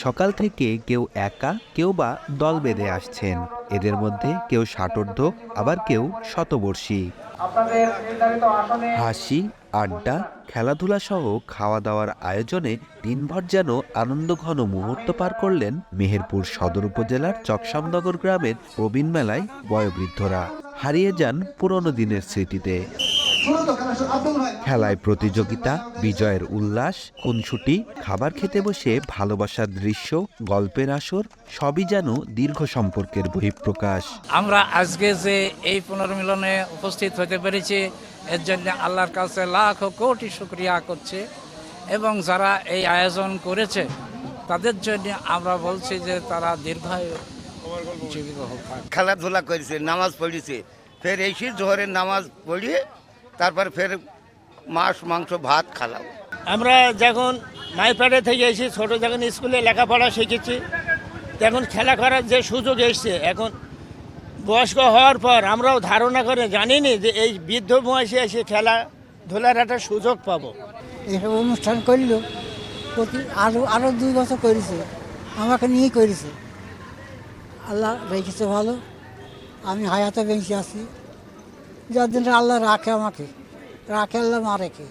সকাল থেকে কেউ একা, কেউ বা দল বেঁধে আসছেন। এদের মধ্যে কেউ ষাটোর্ধ্ব, আবার কেউ শতবর্ষী। হাসি, আড্ডা, খেলাধুলা সহ খাওয়া দাওয়ার আয়োজনে দিনভর যেন আনন্দঘন মুহূর্ত পার করলেন মেহেরপুর সদর উপজেলার চকসামনগর গ্রামের প্রবীণ মেলায় বয়োবৃদ্ধরা। হারিয়ে যান পুরনো দিনের স্মৃতিতে। খেলায় প্রতিযোগিতা, বিজয়ের উল্লাস, খুনসুটি, খাবার খেতে বসে ভালোবাসার দৃশ্য, গল্পের আসর, সবই যেন দীর্ঘ সম্পর্কের বহিঃপ্রকাশ। আমরা আজকে যে এই পুনর্মিলনে উপস্থিত হতে পেরেছি, এর জন্য আল্লাহর কাছে লাখ কোটি শুকরিয়া করছে, এবং যারা এই আয়োজন করেছে তাদের জন্য আমরা বলছি যে তারা দীর্ঘায়ু জীবিত হোক। খেলাধুলা করেছে, নামাজ পড়েছে, ফের এসে জোহরের নামাজ পড়িয়ে তারপর ফের মাছ মাংস ভাত খালাম। আমরা যখন মাইপাড়ে থেকে এসে ছোট যখন স্কুলে লেখাপড়া শিখেছি, তখন খেলা করার যে সুযোগ এসছে, এখন বয়স্ক হওয়ার পর আমরাও ধারণা করে জানিনি যে এই বৃদ্ধ বয়সে এসে খেলাধুলার একটা সুযোগ পাবো। এইসব অনুষ্ঠান করলেও প্রতি আরও 2 বছর করেছে, আমাকে নিয়েই করেছে। আল্লাহ রেখেছে ভালো, আমি হায়াতে বেঁচে আছি। যার দিন আল্লাহ রাখে, আমাকে রাখে, আল্লাহ মা রেখে।